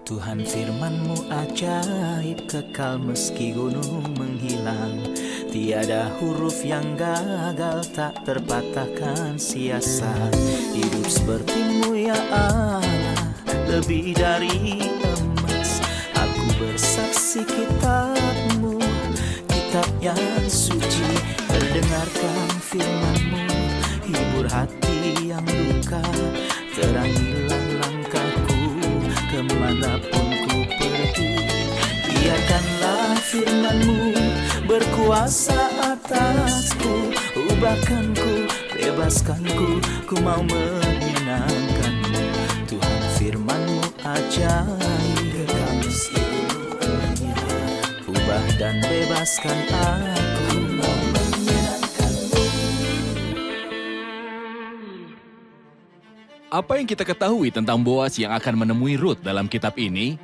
Tuhan firman-Mu ajaib, kekal meski gunung menghilang. Tiada huruf yang gagal, tak terpatahkan siasat. Hidup seperti-Mu ya Allah, lebih dari emas. Aku bersaksi kitab-Mu, kitab yang suci. Terdengarkan firman-Mu, hibur hati yang luka. Terangilah langkahku kemanapun ku pergi. Biarkanlah firman-Mu berkuasa atasku. Ubahkanku, bebaskanku, ku mau menyenangkan-Mu. Tuhan firman-Mu ajaib, kekal meski gunungnya. Ubah dan bebaskan aku, mau menyenangkan-Mu. Apa yang kita ketahui tentang Boas yang akan menemui Ruth dalam kitab ini?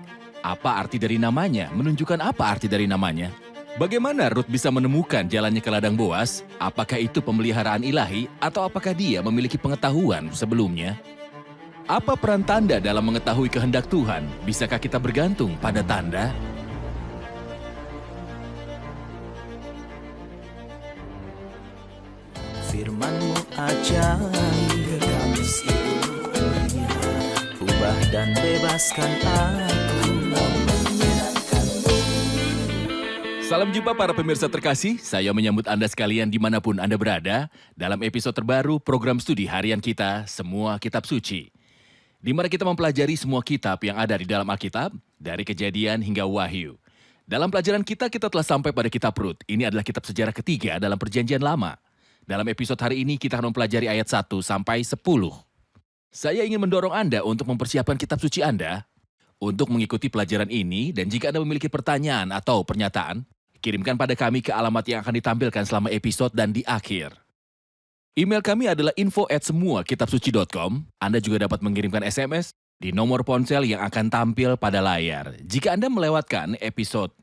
Apa arti dari namanya? Menunjukkan apa arti dari namanya? Bagaimana Ruth bisa menemukan jalannya ke ladang Boas? Apakah itu pemeliharaan ilahi atau apakah dia memiliki pengetahuan sebelumnya? Apa peran tanda dalam mengetahui kehendak Tuhan? Bisakah kita bergantung pada tanda? Firman-Mu ajaib, kekal meski gunungnya. Ubah dan bebaskan aku, mau menyenangkan-Mu. Salam jumpa para pemirsa terkasih, saya menyambut Anda sekalian dimanapun Anda berada dalam episode terbaru program studi harian kita, Semua Kitab Suci. Di mana kita mempelajari semua kitab yang ada di dalam Alkitab, dari Kejadian hingga Wahyu. Dalam pelajaran kita telah sampai pada kitab Rut. Ini adalah kitab sejarah ketiga dalam Perjanjian Lama. Dalam episode hari ini kita akan mempelajari ayat 1 sampai 10. Saya ingin mendorong Anda untuk mempersiapkan kitab suci Anda untuk mengikuti pelajaran ini, dan jika Anda memiliki pertanyaan atau pernyataan, kirimkan pada kami ke alamat yang akan ditampilkan selama episode dan di akhir. Email kami adalah info@semuakitabsuci.com. Anda juga dapat mengirimkan SMS di nomor ponsel yang akan tampil pada layar. Jika Anda melewatkan episode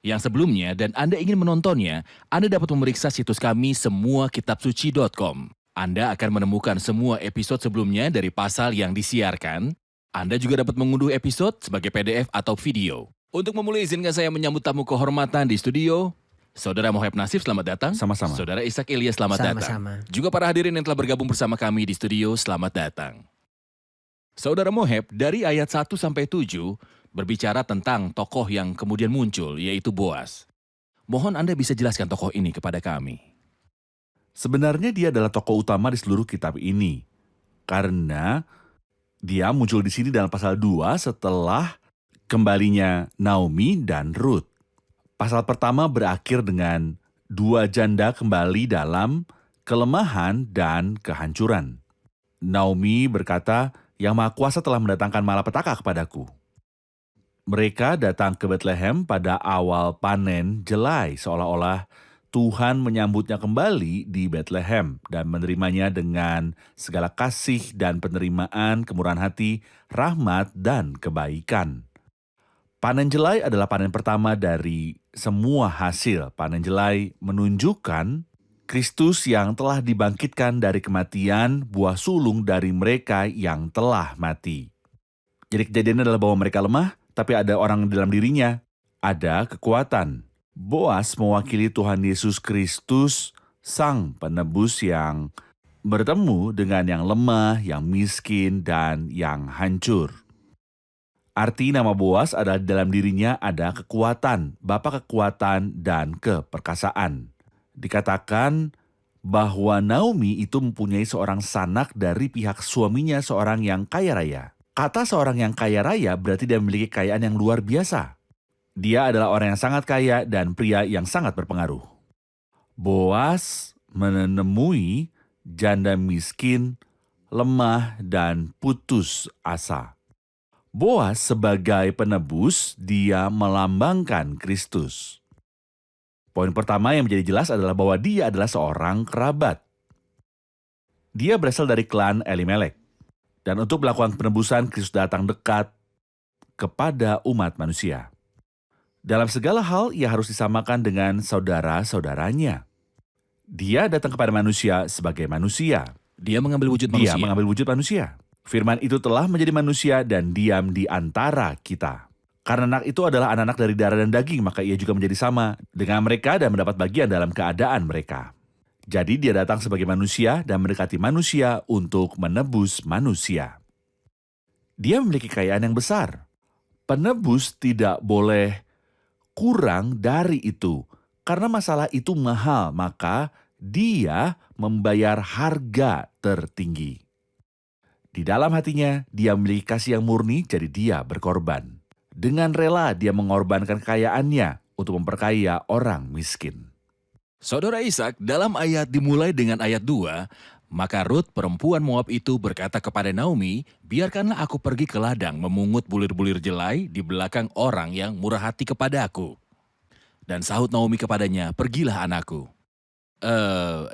yang sebelumnya dan Anda ingin menontonnya, Anda dapat memeriksa situs kami semuakitabsuci.com. Anda akan menemukan semua episode sebelumnya dari pasal yang disiarkan. Anda juga dapat mengunduh episode sebagai PDF atau video. Untuk memulai, izinkan saya menyambut tamu kehormatan di studio. Saudara Moheb Nasif, selamat datang. Sama-sama. Saudara Ishak Ilyas, selamat datang. Juga para hadirin yang telah bergabung bersama kami di studio, selamat datang. Saudara Moheb, dari ayat 1 sampai 7 berbicara tentang tokoh yang kemudian muncul, yaitu Boas. Mohon Anda bisa jelaskan tokoh ini kepada kami. Sebenarnya dia adalah tokoh utama di seluruh kitab ini. Karena dia muncul di sini dalam pasal 2 setelah kembalinya Naomi dan Ruth. Pasal pertama berakhir dengan dua janda kembali dalam kelemahan dan kehancuran. Naomi berkata, "Yang Maha Kuasa telah mendatangkan malapetaka kepadaku." Mereka datang ke Bethlehem pada awal panen jelai, seolah-olah Tuhan menyambutnya kembali di Bethlehem dan menerimanya dengan segala kasih dan penerimaan, kemurahan hati, rahmat, dan kebaikan. Panen jelai adalah panen pertama dari semua hasil. Panen jelai menunjukkan Kristus yang telah dibangkitkan dari kematian, buah sulung dari mereka yang telah mati. Jadi kejadiannya adalah bahwa mereka lemah, tapi ada orang di dalam dirinya, ada kekuatan. Boas mewakili Tuhan Yesus Kristus, Sang Penebus yang bertemu dengan yang lemah, yang miskin, dan yang hancur. Arti nama Boas adalah dalam dirinya ada kekuatan, bapa kekuatan, dan keperkasaan. Dikatakan bahwa Naomi itu mempunyai seorang sanak dari pihak suaminya, seorang yang kaya raya. Kata seorang yang kaya raya berarti dia memiliki kekayaan yang luar biasa. Dia adalah orang yang sangat kaya dan pria yang sangat berpengaruh. Boas menemui janda miskin, lemah, dan putus asa. Boas sebagai penebus, dia melambangkan Kristus. Poin pertama yang menjadi jelas adalah bahwa dia adalah seorang kerabat. Dia berasal dari klan Elimelek. Dan untuk melakukan penebusan, Kristus datang dekat kepada umat manusia. Dalam segala hal, ia harus disamakan dengan saudara-saudaranya. Dia datang kepada manusia sebagai manusia. Dia mengambil wujud manusia. Dia mengambil wujud manusia. Firman itu telah menjadi manusia dan diam di antara kita. Karena anak itu adalah anak-anak dari darah dan daging, maka ia juga menjadi sama dengan mereka dan mendapat bagian dalam keadaan mereka. Jadi dia datang sebagai manusia dan mendekati manusia untuk menebus manusia. Dia memiliki kekayaan yang besar. Penebus tidak boleh kurang dari itu. Karena masalah itu mahal, maka dia membayar harga tertinggi. Di dalam hatinya, dia memiliki kasih yang murni, jadi dia berkorban. Dengan rela dia mengorbankan kekayaannya untuk memperkaya orang miskin. Saudara Ishak, dalam ayat dimulai dengan ayat 2, maka Rut perempuan Moab itu berkata kepada Naomi, biarkanlah aku pergi ke ladang memungut bulir-bulir jelai di belakang orang yang murah hati kepada aku. Dan sahut Naomi kepadanya, pergilah anakku.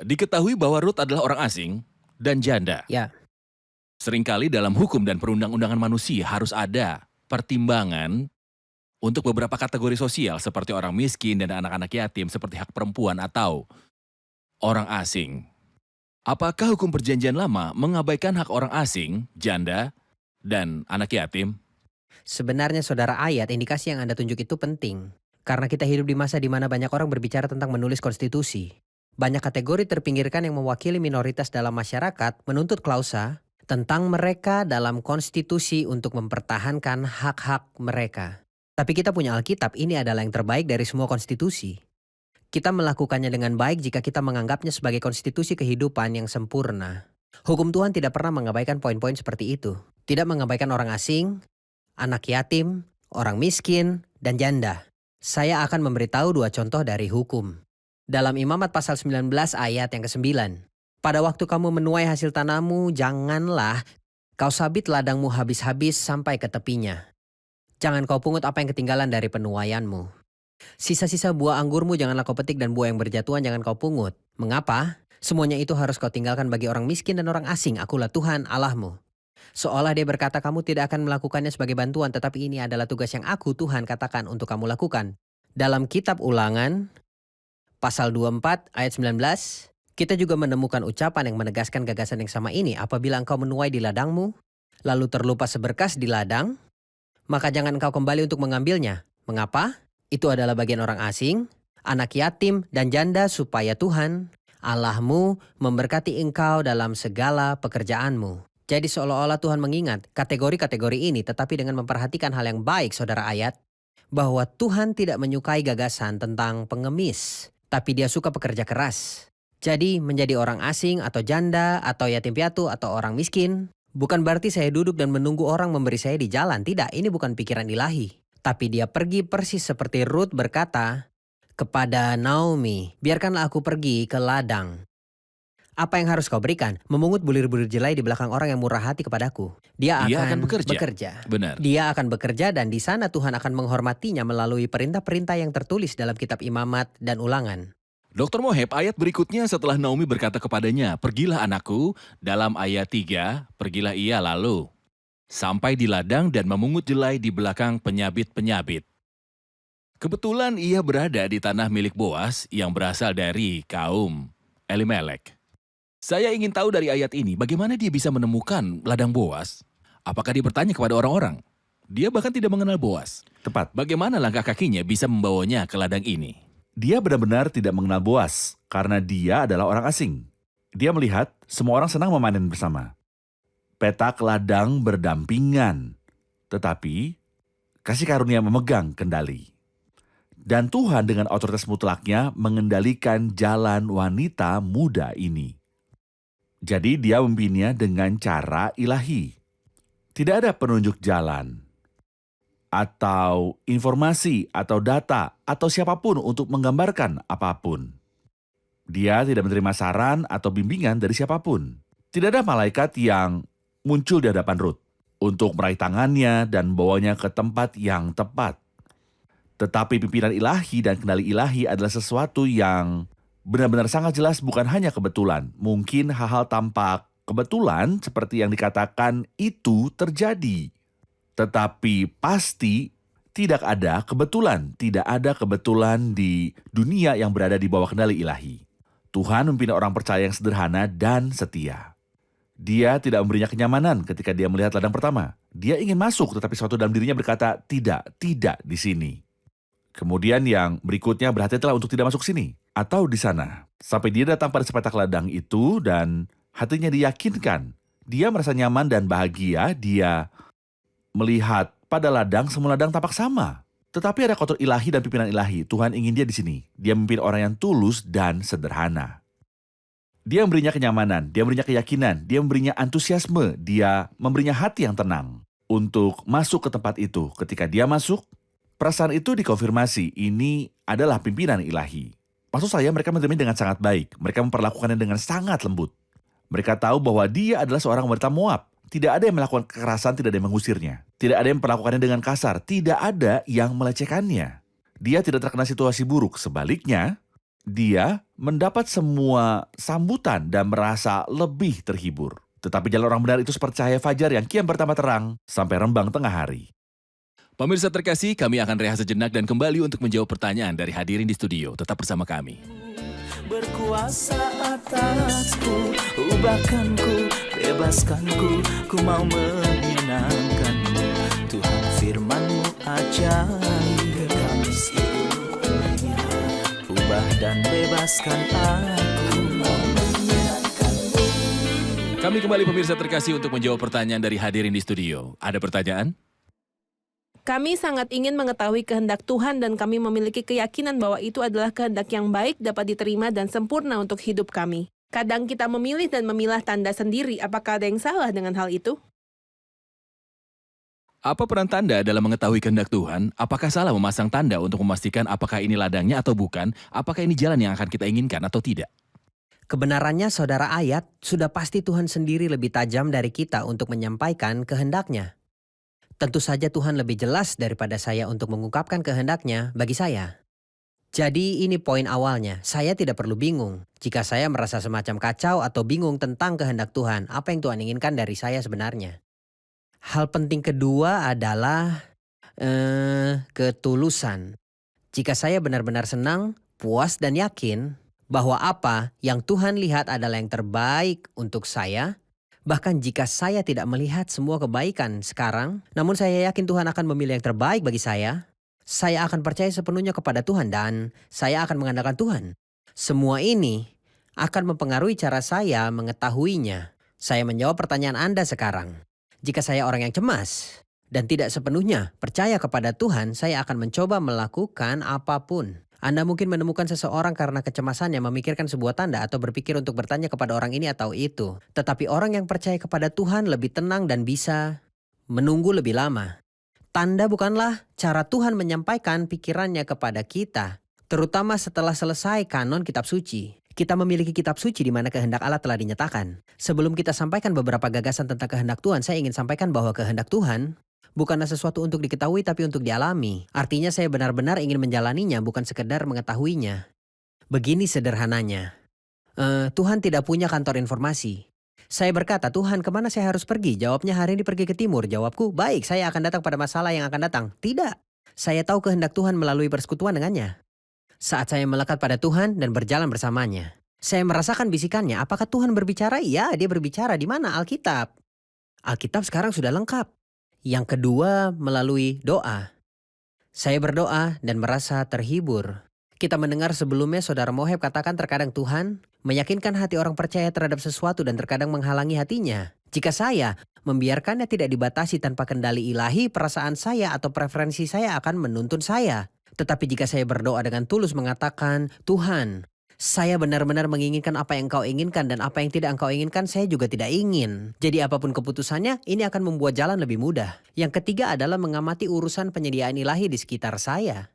Diketahui bahwa Rut adalah orang asing dan janda. Ya, Seringkali dalam hukum dan perundang-undangan manusia harus ada pertimbangan untuk beberapa kategori sosial seperti orang miskin dan anak-anak yatim seperti hak perempuan atau orang asing. Apakah hukum perjanjian lama mengabaikan hak orang asing, janda, dan anak yatim? sebenarnya saudara ayat indikasi yang Anda tunjuk itu penting. Karena kita hidup di masa di mana banyak orang berbicara tentang menulis konstitusi. Banyak kategori terpinggirkan yang mewakili minoritas dalam masyarakat menuntut klausa tentang mereka dalam konstitusi untuk mempertahankan hak-hak mereka. Tapi kita punya Alkitab, ini adalah yang terbaik dari semua konstitusi. Kita melakukannya dengan baik jika kita menganggapnya sebagai konstitusi kehidupan yang sempurna. Hukum Tuhan tidak pernah mengabaikan poin-poin seperti itu. Tidak mengabaikan orang asing, anak yatim, orang miskin, dan janda. Saya akan memberitahu 2 contoh dari hukum. Dalam Imamat pasal 19 ayat yang ke-9. Pada waktu kamu menuai hasil tanahmu, janganlah kau sabit ladangmu habis-habis sampai ke tepinya. Jangan kau pungut apa yang ketinggalan dari penuaianmu. Sisa-sisa buah anggurmu janganlah kau petik dan buah yang berjatuhan jangan kau pungut. Mengapa? Semuanya itu harus kau tinggalkan bagi orang miskin dan orang asing. Akulah Tuhan Allahmu. Seolah dia berkata kamu tidak akan melakukannya sebagai bantuan, tetapi ini adalah tugas yang aku Tuhan katakan untuk kamu lakukan. Dalam kitab Ulangan, pasal 24 ayat 19, kita juga menemukan ucapan yang menegaskan gagasan yang sama ini. Apabila engkau menuai di ladangmu, lalu terlupa seberkas di ladang, maka jangan engkau kembali untuk mengambilnya. Mengapa? Itu adalah bagian orang asing, anak yatim, dan janda supaya Tuhan, Allahmu, memberkati engkau dalam segala pekerjaanmu. Jadi seolah-olah Tuhan mengingat kategori-kategori ini, tetapi dengan memperhatikan hal yang baik, saudara ayat, bahwa Tuhan tidak menyukai gagasan tentang pengemis, tapi dia suka pekerja keras. Jadi menjadi orang asing atau janda atau yatim piatu atau orang miskin, bukan berarti saya duduk dan menunggu orang memberi saya di jalan. Tidak, ini bukan pikiran ilahi. Tapi dia pergi persis seperti Rut berkata kepada Naomi, biarkanlah aku pergi ke ladang. Apa yang harus kau berikan? Memungut bulir-bulir jelai di belakang orang yang murah hati kepadaku. Dia akan bekerja. Benar. Dia akan bekerja dan di sana Tuhan akan menghormatinya melalui perintah-perintah yang tertulis dalam kitab Imamat dan Ulangan. Dr. Moheb, ayat berikutnya setelah Naomi berkata kepadanya, pergilah anakku, dalam ayat 3, pergilah ia lalu. Sampai di ladang dan memungut jelai di belakang penyabit-penyabit. Kebetulan ia berada di tanah milik Boas yang berasal dari kaum Elimelek. Saya ingin tahu dari ayat ini, bagaimana dia bisa menemukan ladang Boas? Apakah dia bertanya kepada orang-orang? Dia bahkan tidak mengenal Boas. Tepat. Bagaimana langkah kakinya bisa membawanya ke ladang ini? Dia benar-benar tidak mengenal Boas karena dia adalah orang asing. Dia melihat semua orang senang memanen bersama. Petak ladang berdampingan, tetapi kasih karunia memegang kendali. Dan Tuhan dengan otoritas mutlaknya mengendalikan jalan wanita muda ini. Jadi dia memimpinnya dengan cara ilahi. Tidak ada penunjuk jalan, atau informasi, atau data, atau siapapun untuk menggambarkan apapun. Dia tidak menerima saran atau bimbingan dari siapapun. Tidak ada malaikat yang muncul di hadapan Rut untuk meraih tangannya dan membawanya ke tempat yang tepat. Tetapi pimpinan ilahi dan kendali ilahi adalah sesuatu yang benar-benar sangat jelas, bukan hanya kebetulan. Mungkin hal-hal tampak kebetulan seperti yang dikatakan itu terjadi. Tetapi pasti tidak ada kebetulan. Tidak ada kebetulan di dunia yang berada di bawah kendali ilahi. Tuhan memimpin orang percaya yang sederhana dan setia. Dia tidak memberinya kenyamanan ketika dia melihat ladang pertama. Dia ingin masuk, tetapi sesuatu dalam dirinya berkata, tidak di sini. Kemudian yang berikutnya berhati-hatilah untuk tidak masuk sini atau di sana. Sampai dia datang pada sepetak ladang itu dan hatinya diyakinkan. Dia merasa nyaman dan bahagia, dia melihat pada ladang semua ladang tampak sama. Tetapi ada kotor ilahi dan pimpinan ilahi. Tuhan ingin dia di sini. Dia memimpin orang yang tulus dan sederhana. Dia memberinya kenyamanan, dia memberinya keyakinan, dia memberinya antusiasme, dia memberinya hati yang tenang untuk masuk ke tempat itu. Ketika dia masuk, perasaan itu dikonfirmasi, ini adalah pimpinan ilahi. Maksud saya mereka menerimanya dengan sangat baik, mereka memperlakukannya dengan sangat lembut. Mereka tahu bahwa dia adalah seorang wanita Moab. Tidak ada yang melakukan kekerasan, tidak ada yang mengusirnya. Tidak ada yang memperlakukannya dengan kasar, tidak ada yang melecehkannya. Dia tidak terkena situasi buruk, sebaliknya, dia mendapat semua sambutan dan merasa lebih terhibur. Tetapi jalan orang benar itu seperti cahaya fajar yang kian bertambah terang sampai rembang tengah hari. Pemirsa terkasih, kami akan rehat sejenak dan kembali untuk menjawab pertanyaan dari hadirin di studio. Tetap bersama kami. Berkuasa atasku, ubahkanku, bebaskanku, ku mau menyenangkanmu. Tuhan firman-Mu ajaib, kami seluruhnya. Ubah dan bebaskan aku, mau menyenangkanmu. Kami kembali pemirsa terkasih untuk menjawab pertanyaan dari hadirin di studio. Ada pertanyaan? Kami sangat ingin mengetahui kehendak Tuhan dan kami memiliki keyakinan bahwa itu adalah kehendak yang baik, dapat diterima dan sempurna untuk hidup kami. Kadang kita memilih dan memilah tanda sendiri. Apakah ada yang salah dengan hal itu? Apa peran tanda dalam mengetahui kehendak Tuhan? Apakah salah memasang tanda untuk memastikan apakah ini ladangnya atau bukan? Apakah ini jalan yang akan kita inginkan atau tidak? Kebenarannya saudara ayat, sudah pasti Tuhan sendiri lebih tajam dari kita untuk menyampaikan kehendaknya. Tentu saja Tuhan lebih jelas daripada saya untuk mengungkapkan kehendaknya bagi saya. Jadi ini poin awalnya, saya tidak perlu bingung. Jika saya merasa semacam kacau atau bingung tentang kehendak Tuhan, apa yang Tuhan inginkan dari saya sebenarnya. Hal penting kedua adalah ketulusan. Jika saya benar-benar senang, puas dan yakin bahwa apa yang Tuhan lihat adalah yang terbaik untuk saya, bahkan jika saya tidak melihat semua kebaikan sekarang, namun saya yakin Tuhan akan memilih yang terbaik bagi saya akan percaya sepenuhnya kepada Tuhan dan saya akan mengandalkan Tuhan. Semua ini akan mempengaruhi cara saya mengetahuinya. Saya menjawab pertanyaan Anda sekarang. Jika saya orang yang cemas dan tidak sepenuhnya percaya kepada Tuhan, saya akan mencoba melakukan apapun. Anda mungkin menemukan seseorang karena kecemasannya memikirkan sebuah tanda atau berpikir untuk bertanya kepada orang ini atau itu. Tetapi orang yang percaya kepada Tuhan lebih tenang dan bisa menunggu lebih lama. Tanda bukanlah cara Tuhan menyampaikan pikirannya kepada kita, terutama setelah selesai kanon kitab suci. Kita memiliki kitab suci di mana kehendak Allah telah dinyatakan. Sebelum kita sampaikan beberapa gagasan tentang kehendak Tuhan, saya ingin sampaikan bahwa kehendak Tuhan bukanlah sesuatu untuk diketahui tapi untuk dialami. Artinya saya benar-benar ingin menjalaninya, bukan sekedar mengetahuinya. Begini sederhananya. Tuhan tidak punya kantor informasi. Saya berkata, Tuhan kemana saya harus pergi? Jawabnya hari ini pergi ke timur. Jawabku, baik saya akan datang pada masalah yang akan datang. Tidak. Saya tahu kehendak Tuhan melalui persekutuan dengannya. Saat saya melekat pada Tuhan dan berjalan bersamanya. Saya merasakan bisikannya. Apakah Tuhan berbicara? Ya, dia berbicara. Di mana? Alkitab. Alkitab sekarang sudah lengkap. Yang kedua, melalui doa. Saya berdoa dan merasa terhibur. Kita mendengar sebelumnya saudara Moheb katakan terkadang Tuhan meyakinkan hati orang percaya terhadap sesuatu dan terkadang menghalangi hatinya. Jika saya membiarkannya tidak dibatasi tanpa kendali ilahi, perasaan saya atau preferensi saya akan menuntun saya. Tetapi jika saya berdoa dengan tulus mengatakan, Tuhan, saya benar-benar menginginkan apa yang Engkau inginkan dan apa yang tidak Engkau inginkan saya juga tidak ingin. Jadi apapun keputusannya, ini akan membuat jalan lebih mudah. Yang ketiga adalah mengamati urusan penyediaan ilahi di sekitar saya.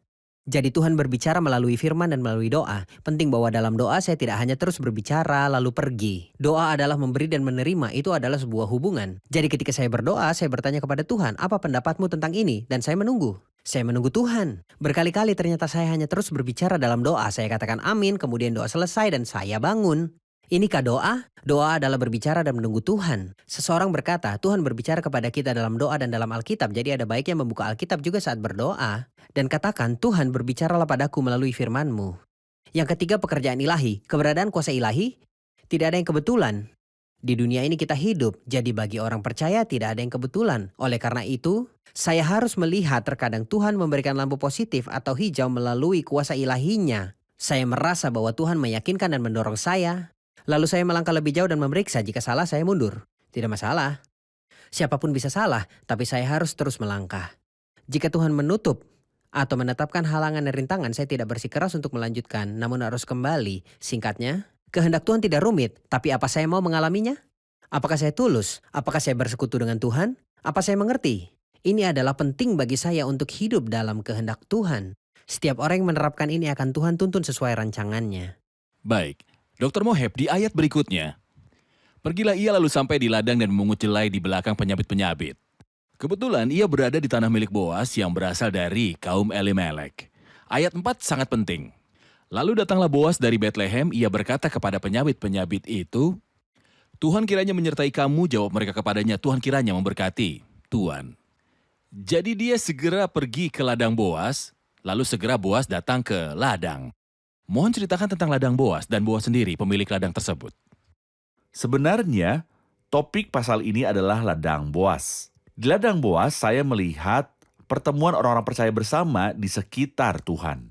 Jadi Tuhan berbicara melalui firman dan melalui doa. Penting bahwa dalam doa saya tidak hanya terus berbicara lalu pergi. Doa adalah memberi dan menerima, itu adalah sebuah hubungan. Jadi ketika saya berdoa, saya bertanya kepada Tuhan, apa pendapatmu tentang ini? Dan saya menunggu. Saya menunggu Tuhan. Berkali-kali ternyata saya hanya terus berbicara dalam doa. Saya katakan amin, kemudian doa selesai dan saya bangun. Inikah doa? Doa adalah berbicara dan menunggu Tuhan. Seseorang berkata, Tuhan berbicara kepada kita dalam doa dan dalam Alkitab. Jadi ada baiknya membuka Alkitab juga saat berdoa. Dan katakan, Tuhan berbicaralah padaku melalui firman-Mu. Yang ketiga, pekerjaan ilahi. Keberadaan kuasa ilahi, tidak ada yang kebetulan. Di dunia ini kita hidup, jadi bagi orang percaya tidak ada yang kebetulan. Oleh karena itu, saya harus melihat terkadang Tuhan memberikan lampu positif atau hijau melalui kuasa ilahinya. Saya merasa bahwa Tuhan meyakinkan dan mendorong saya. Lalu saya melangkah lebih jauh dan memeriksa, jika salah saya mundur. Tidak masalah. Siapapun bisa salah, tapi saya harus terus melangkah. Jika Tuhan menutup atau menetapkan halangan dan rintangan, saya tidak bersikeras untuk melanjutkan, namun harus kembali. Singkatnya, kehendak Tuhan tidak rumit, tapi apa saya mau mengalaminya? Apakah saya tulus? Apakah saya bersekutu dengan Tuhan? Apa saya mengerti? Ini adalah penting bagi saya untuk hidup dalam kehendak Tuhan. Setiap orang yang menerapkan ini akan Tuhan tuntun sesuai rancangannya. Baik, Dr. Moheb di ayat berikutnya. Pergilah ia lalu sampai di ladang dan memungut jelai di belakang penyabit-penyabit. Kebetulan ia berada di tanah milik Boas yang berasal dari kaum Elimelek. Ayat 4 sangat penting. Lalu datanglah Boas dari Betlehem, ia berkata kepada penyabit-penyabit itu, Tuhan kiranya menyertai kamu, jawab mereka kepadanya, Tuhan kiranya memberkati. Tuhan. Jadi dia segera pergi ke ladang Boas, lalu segera Boas datang ke ladang. Mohon ceritakan tentang ladang Boas dan Boas sendiri, pemilik ladang tersebut. Sebenarnya, topik pasal ini adalah ladang Boas. Di ladang Boas, saya melihat pertemuan orang-orang percaya bersama di sekitar Tuhan.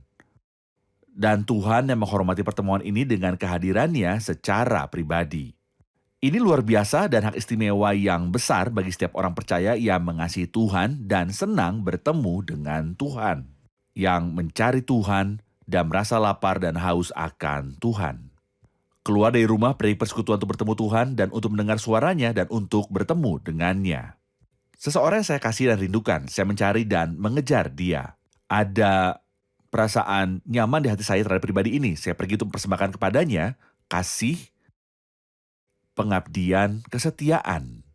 Dan Tuhan yang menghormati pertemuan ini dengan kehadirannya secara pribadi. Ini luar biasa dan hak istimewa yang besar bagi setiap orang percaya yang mengasihi Tuhan dan senang bertemu dengan Tuhan. Yang mencari Tuhan dan merasa lapar dan haus akan Tuhan. Keluar dari rumah dari persekutuan untuk bertemu Tuhan dan untuk mendengar suaranya dan untuk bertemu dengannya. Seseorang yang saya kasih dan rindukan, saya mencari dan mengejar dia. Ada perasaan nyaman di hati saya terhadap pribadi ini. Saya pergi untuk mempersembahkan kepadanya kasih, pengabdian, kesetiaan,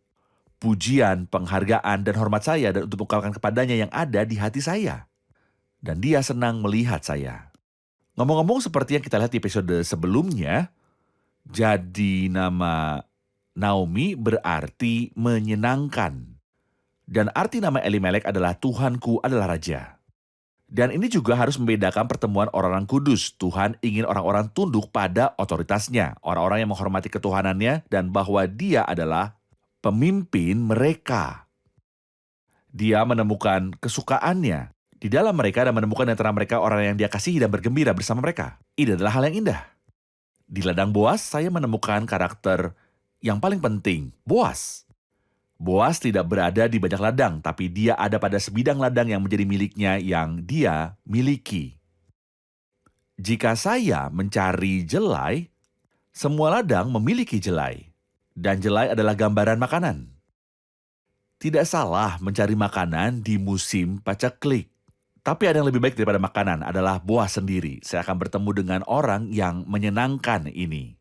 pujian, penghargaan, dan hormat saya dan untuk mengungkapkan kepadanya yang ada di hati saya. Dan dia senang melihat saya. Ngomong-ngomong seperti yang kita lihat di episode sebelumnya, jadi nama Naomi berarti menyenangkan. Dan arti nama Elimelek adalah Tuhanku adalah Raja. Dan ini juga harus membedakan pertemuan orang-orang kudus. Tuhan ingin orang-orang tunduk pada otoritasnya. Orang-orang yang menghormati ketuhanannya dan bahwa dia adalah pemimpin mereka. Dia menemukan kesukaannya di dalam mereka dan menemukan di antara mereka orang yang dia kasihi dan bergembira bersama mereka. Ini adalah hal yang indah. Di ladang Boas, saya menemukan karakter yang paling penting, Boas. Boas tidak berada di banyak ladang, tapi dia ada pada sebidang ladang yang menjadi miliknya yang dia miliki. Jika saya mencari jelai, semua ladang memiliki jelai. Dan jelai adalah gambaran makanan. Tidak salah mencari makanan di musim paceklik. Tapi ada yang lebih baik daripada makanan adalah Boas sendiri. Saya akan bertemu dengan orang yang menyenangkan ini.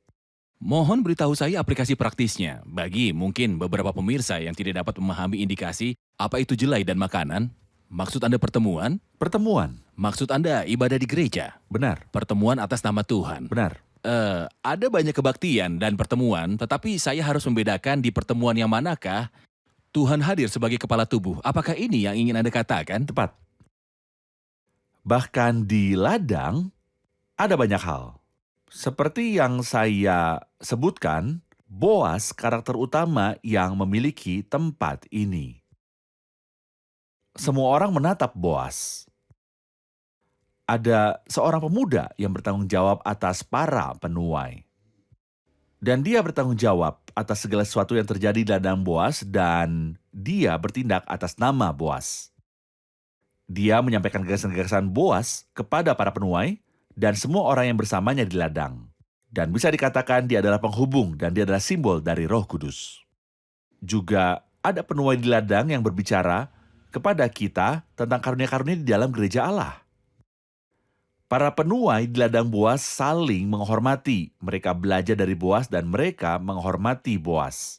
Mohon beritahu saya aplikasi praktisnya bagi mungkin beberapa pemirsa yang tidak dapat memahami indikasi apa itu jelai dan makanan. Maksud Anda pertemuan? Pertemuan. Maksud Anda ibadah di gereja? Benar. Pertemuan atas nama Tuhan? Benar. Ada banyak kebaktian dan pertemuan, tetapi saya harus membedakan di pertemuan yang manakah Tuhan hadir sebagai kepala tubuh. Apakah ini yang ingin Anda katakan? Tepat. Bahkan di ladang, ada banyak hal. Seperti yang saya sebutkan, Boas karakter utama yang memiliki tempat ini. Semua orang menatap Boas. Ada seorang pemuda yang bertanggung jawab atas para penuai. Dan dia bertanggung jawab atas segala sesuatu yang terjadi di ladang Boas dan dia bertindak atas nama Boas. Dia menyampaikan gagasan-gagasan Boas kepada para penuai dan semua orang yang bersamanya di ladang. Dan bisa dikatakan dia adalah penghubung dan dia adalah simbol dari Roh Kudus. Juga ada penuai di ladang yang berbicara kepada kita tentang karunia-karunia di dalam gereja Allah. Para penuai di ladang Boas saling menghormati. Mereka belajar dari Boas dan mereka menghormati Boas.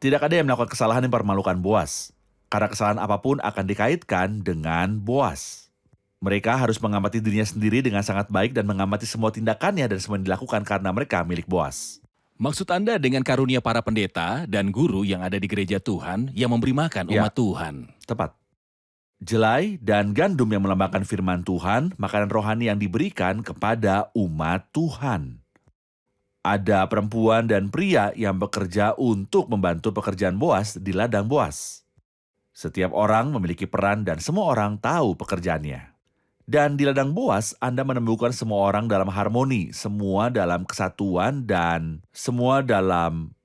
Tidak ada yang melakukan kesalahan yang mempermalukan Boas. Karena kesalahan apapun akan dikaitkan dengan Boas. Mereka harus mengamati dirinya sendiri dengan sangat baik dan mengamati semua tindakannya dan semua yang dilakukan karena mereka milik Boas. Maksud Anda dengan karunia para pendeta dan guru yang ada di gereja Tuhan yang memberi makan umat Tuhan? Tepat. Jelai dan gandum yang melambangkan firman Tuhan, makanan rohani yang diberikan kepada umat Tuhan. Ada perempuan dan pria yang bekerja untuk membantu pekerjaan Boas di ladang Boas. Setiap orang memiliki peran dan semua orang tahu pekerjaannya. Dan di ladang Boas, Anda menemukan semua orang dalam harmoni, semua dalam kesatuan dan semua dalam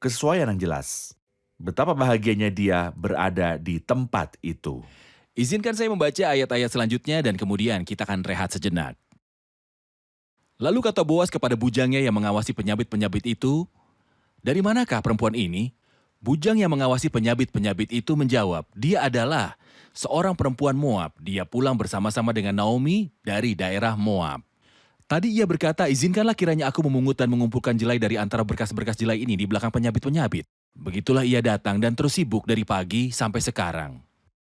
kesesuaian yang jelas. Betapa bahagianya dia berada di tempat itu. Izinkan saya membaca ayat-ayat selanjutnya dan kemudian kita akan rehat sejenak. Lalu kata Boas kepada bujangnya yang mengawasi penyabit-penyabit itu, "Dari manakah perempuan ini?" Bujang yang mengawasi penyabit-penyabit itu menjawab, "Dia adalah seorang perempuan Moab. Dia pulang bersama-sama dengan Naomi dari daerah Moab." Tadi ia berkata, "Izinkanlah kiranya aku memungut dan mengumpulkan jelai dari antara berkas-berkas jelai ini di belakang penyabit-penyabit." Begitulah ia datang dan terus sibuk dari pagi sampai sekarang.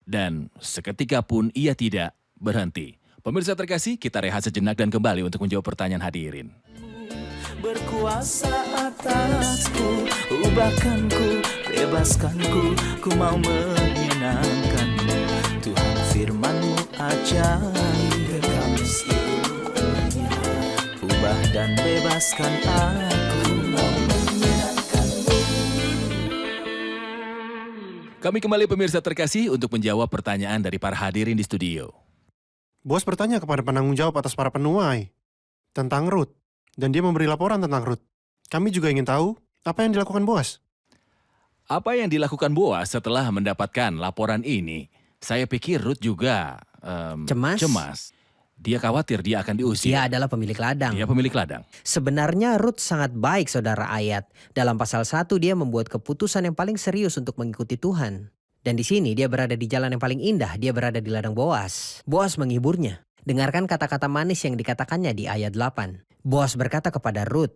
Dan seketika pun ia tidak berhenti. Pemirsa terkasih, kita rehat sejenak dan kembali untuk menjawab pertanyaan hadirin. Berkuasa atasku, ubahkanku, bebaskanku, ku mau menyenangkanmu. Tuhan firman-Mu ajaib, kami seluruhnya. Ubah dan bebaskan aku, mau menyenangkanmu. Kami kembali pemirsa terkasih untuk menjawab pertanyaan dari para hadirin di studio. Boas bertanya kepada penanggung jawab atas para penuai tentang Rut, dan dia memberi laporan tentang Rut. Kami juga ingin tahu apa yang dilakukan Boas. Apa yang dilakukan Boas setelah mendapatkan laporan ini? Saya pikir Rut juga Cemas. Dia khawatir dia akan diusir. Dia adalah pemilik ladang. Dia pemilik ladang. Sebenarnya Rut sangat baik, saudara Ayat. Dalam pasal 1 dia membuat keputusan yang paling serius untuk mengikuti Tuhan. Dan di sini dia berada di jalan yang paling indah, dia berada di ladang Boas. Boas menghiburnya. Dengarkan kata-kata manis yang dikatakannya di ayat 8. Boas berkata kepada Rut,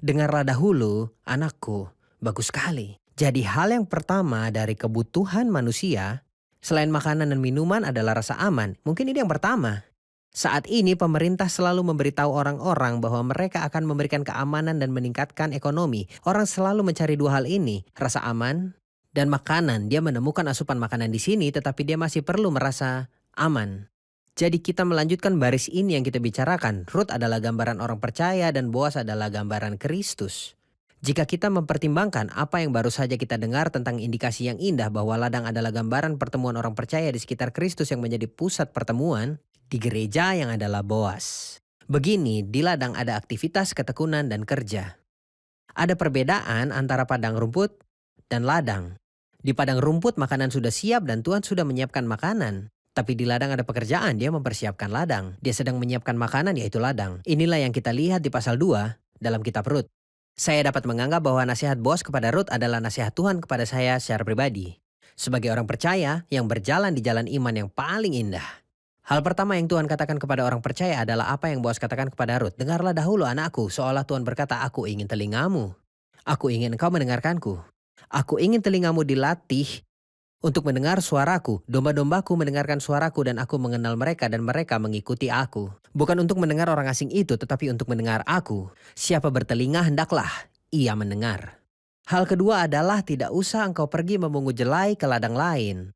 "Dengarlah dahulu, anakku, bagus sekali." Jadi hal yang pertama dari kebutuhan manusia, selain makanan dan minuman adalah rasa aman. Mungkin ini yang pertama. Saat ini pemerintah selalu memberitahu orang-orang bahwa mereka akan memberikan keamanan dan meningkatkan ekonomi. Orang selalu mencari dua hal ini, rasa aman dan makanan. Dia menemukan asupan makanan di sini, tetapi dia masih perlu merasa aman. Jadi kita melanjutkan baris ini yang kita bicarakan. Rut adalah gambaran orang percaya dan Boas adalah gambaran Kristus. Jika kita mempertimbangkan apa yang baru saja kita dengar tentang indikasi yang indah bahwa ladang adalah gambaran pertemuan orang percaya di sekitar Kristus yang menjadi pusat pertemuan, di gereja yang adalah Boas. Begini, di ladang ada aktivitas, ketekunan, dan kerja. Ada perbedaan antara padang rumput dan ladang. Di padang rumput makanan sudah siap dan Tuhan sudah menyiapkan makanan. Tapi di ladang ada pekerjaan, dia mempersiapkan ladang. Dia sedang menyiapkan makanan, yaitu ladang. Inilah yang kita lihat di pasal 2 dalam kitab Rut. Saya dapat menganggap bahwa nasihat Boas kepada Rut adalah nasihat Tuhan kepada saya secara pribadi. Sebagai orang percaya yang berjalan di jalan iman yang paling indah. Hal pertama yang Tuhan katakan kepada orang percaya adalah apa yang Boas katakan kepada Rut. "Dengarlah dahulu anakku, seolah Tuhan berkata, aku ingin telingamu. Aku ingin engkau mendengarkanku. Aku ingin telingamu dilatih untuk mendengar suaraku. Domba-dombaku mendengarkan suaraku dan aku mengenal mereka dan mereka mengikuti aku." Bukan untuk mendengar orang asing itu, tetapi untuk mendengar aku. Siapa bertelinga hendaklah ia mendengar. Hal kedua adalah tidak usah engkau pergi memungut jelai ke ladang lain.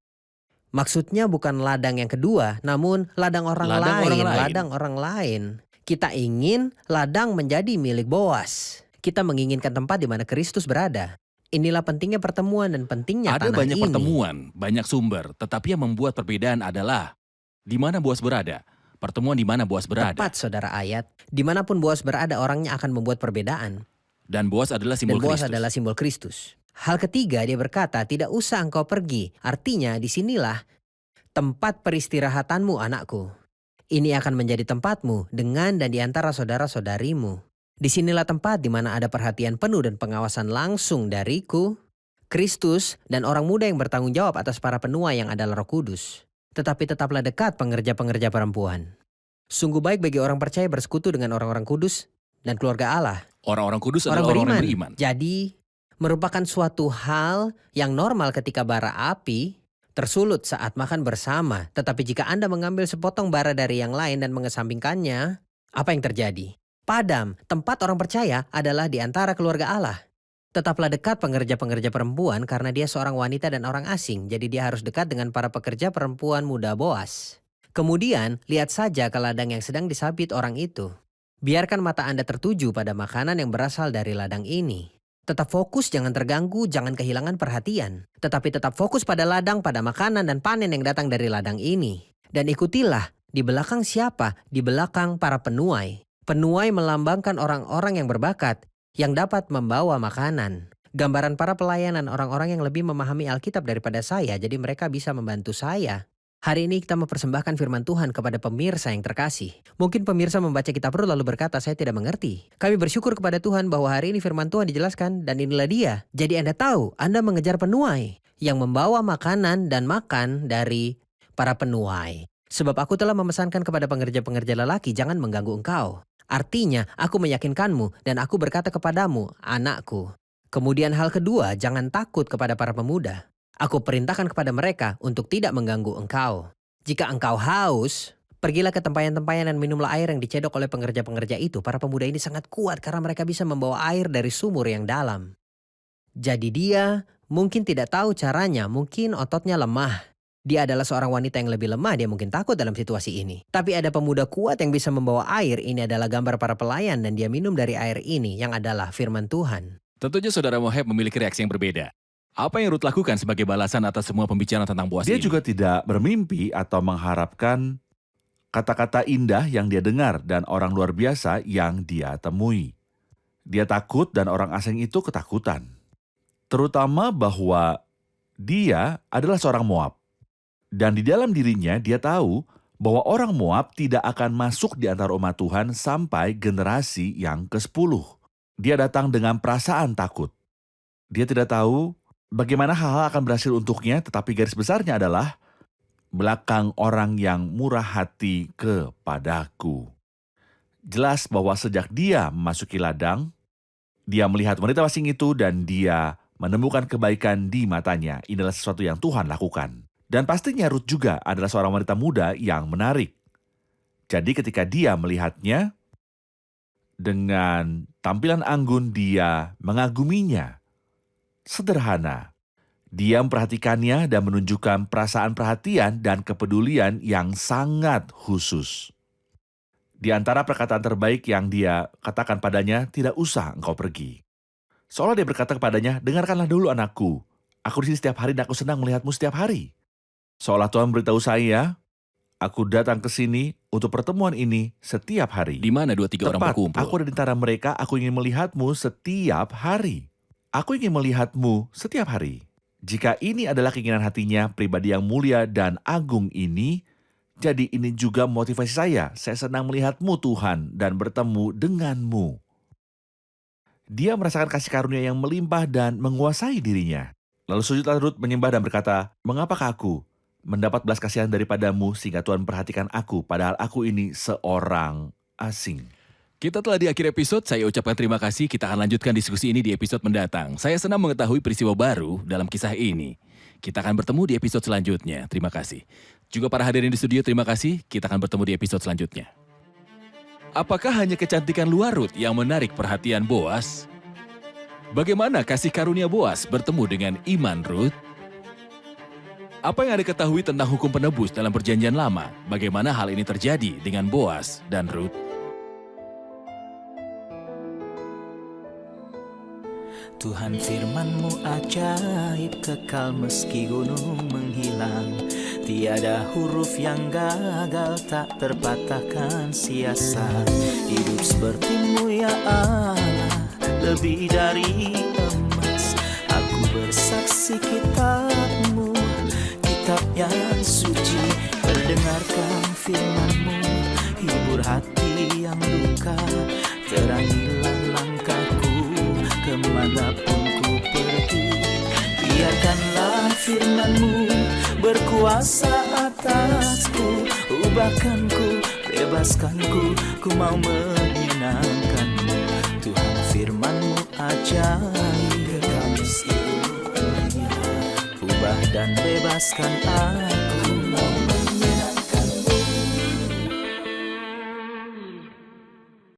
Maksudnya bukan ladang yang kedua, namun ladang orang lain. Kita ingin ladang menjadi milik Boas. Kita menginginkan tempat di mana Kristus berada. Inilah pentingnya pertemuan dan pentingnya Ada tanah banyak ini. pertemuan, banyak sumber, tetapi yang membuat perbedaan adalah di mana Boas berada. Pertemuan di mana Boas berada. Tepat, saudara Ayat. Dimanapun Boas berada, orangnya akan membuat perbedaan. Dan Boas adalah simbol Dan Boas Kristus. adalah simbol Kristus. Hal ketiga, dia berkata, tidak usah engkau pergi. Artinya, disinilah tempat peristirahatanmu, anakku. Ini akan menjadi tempatmu dengan dan di antara saudara-saudarimu. Disinilah tempat di mana ada perhatian penuh dan pengawasan langsung dariku, Kristus, dan orang muda yang bertanggung jawab atas para penuai yang adalah Roh Kudus. Tetapi tetaplah dekat pengerja-pengerja perempuan. Sungguh baik bagi orang percaya bersekutu dengan orang-orang kudus dan keluarga Allah. Orang-orang kudus adalah orang-orang yang beriman. Jadi, merupakan suatu hal yang normal ketika bara api tersulut saat makan bersama. Tetapi jika Anda mengambil sepotong bara dari yang lain dan mengesampingkannya, apa yang terjadi? Padam. Tempat orang percaya adalah di antara keluarga Allah. Tetaplah dekat pengerja-pengerja perempuan karena dia seorang wanita dan orang asing. Jadi dia harus dekat dengan para pekerja perempuan muda Boas. Kemudian, lihat saja ke ladang yang sedang disabit orang itu. Biarkan mata Anda tertuju pada makanan yang berasal dari ladang ini. Tetap fokus, jangan terganggu, jangan kehilangan perhatian. Tetapi tetap fokus pada ladang, pada makanan dan panen yang datang dari ladang ini. Dan ikutilah, di belakang siapa? Di belakang para penuai. Penuai melambangkan orang-orang yang berbakat, yang dapat membawa makanan. Gambaran para pelayanan orang-orang yang lebih memahami Alkitab daripada saya, jadi mereka bisa membantu saya. Hari ini kita mempersembahkan firman Tuhan kepada pemirsa yang terkasih. Mungkin pemirsa membaca kitab Rut lalu berkata, saya tidak mengerti. Kami bersyukur kepada Tuhan bahwa hari ini firman Tuhan dijelaskan dan inilah dia. Jadi Anda tahu, Anda mengejar penuai yang membawa makanan dan makan dari para penuai. Sebab aku telah memesankan kepada pengerja-pengerja lelaki, jangan mengganggu engkau. Artinya, aku meyakinkanmu dan aku berkata kepadamu, anakku. Kemudian hal kedua, jangan takut kepada para pemuda. Aku perintahkan kepada mereka untuk tidak mengganggu engkau. Jika engkau haus, pergilah ke tempayan-tempayan dan minumlah air yang dicedok oleh pengerja-pengerja itu. Para pemuda ini sangat kuat karena mereka bisa membawa air dari sumur yang dalam. Jadi dia mungkin tidak tahu caranya, mungkin ototnya lemah. Dia adalah seorang wanita yang lebih lemah, dia mungkin takut dalam situasi ini. Tapi ada pemuda kuat yang bisa membawa air, ini adalah gambar para pelayan dan dia minum dari air ini yang adalah firman Tuhan. Tentunya saudara Moheb memiliki reaksi yang berbeda. Apa yang Ruth lakukan sebagai balasan atas semua pembicaraan tentang Boas Dia ini? juga tidak bermimpi atau mengharapkan kata-kata indah yang dia dengar dan orang luar biasa yang dia temui. Dia takut dan orang asing itu ketakutan. Terutama bahwa dia adalah seorang Moab. Dan di dalam dirinya dia tahu bahwa orang Moab tidak akan masuk di antara umat Tuhan sampai generasi yang ke-10. Dia datang dengan perasaan takut. Dia tidak tahu bagaimana hal-hal akan berhasil untuknya, tetapi garis besarnya adalah belakang orang yang murah hati kepadaku. Jelas bahwa sejak dia memasuki ladang, dia melihat wanita asing itu dan dia menemukan kebaikan di matanya. Ini adalah sesuatu yang Tuhan lakukan. Dan pastinya Ruth juga adalah seorang wanita muda yang menarik. Jadi ketika dia melihatnya, dengan tampilan anggun dia mengaguminya. Sederhana. Dia memperhatikannya dan menunjukkan perasaan perhatian dan kepedulian yang sangat khusus. Di antara perkataan terbaik yang dia katakan padanya, tidak usah engkau pergi. Seolah dia berkata kepadanya, dengarkanlah dulu anakku. Aku di sini setiap hari dan aku senang melihatmu setiap hari. Seolah Tuhan beritahu saya, aku datang ke sini untuk pertemuan ini setiap hari. Di mana 2-3 orang Tepat, berkumpul? aku ada di antara mereka, aku ingin melihatmu setiap hari. Aku ingin melihatmu setiap hari. Jika ini adalah keinginan hatinya, pribadi yang mulia dan agung ini, jadi ini juga motivasi saya. Saya senang melihatmu Tuhan dan bertemu denganmu. Dia merasakan kasih karunia yang melimpah dan menguasai dirinya. Lalu sujudlah Ruth menyembah dan berkata, mengapakah aku mendapat belas kasihan daripadamu sehingga Tuhan memperhatikan aku, padahal aku ini seorang asing. Kita telah di akhir episode, saya ucapkan terima kasih. Kita akan lanjutkan diskusi ini di episode mendatang. Saya senang mengetahui peristiwa baru dalam kisah ini. Kita akan bertemu di episode selanjutnya. Terima kasih. Juga para hadirin di studio, terima kasih. Kita akan bertemu di episode selanjutnya. Apakah hanya kecantikan luar Ruth yang menarik perhatian Boas? Bagaimana kasih karunia Boas bertemu dengan iman Ruth? Apa yang Anda ketahui tentang hukum penebus dalam perjanjian lama? Bagaimana hal ini terjadi dengan Boas dan Ruth? Tuhan firman-Mu ajaib, kekal meski gunung menghilang. Tiada huruf yang gagal, tak terpatahkan siasat. Hidup seperti-Mu ya Allah, lebih dari emas. Aku bersaksi kitab-Mu, kitab yang suci. Mendengarkan firman-Mu, hibur hati yang luka. Terangilah langkahku kemanapun ku pergi. Biarkanlah firman-Mu berkuasa atasku. Ubahkanku, bebaskanku, ku mau menyenangkan-Mu. Tuhan firman-Mu ajaib, ubah dan bebaskan aku.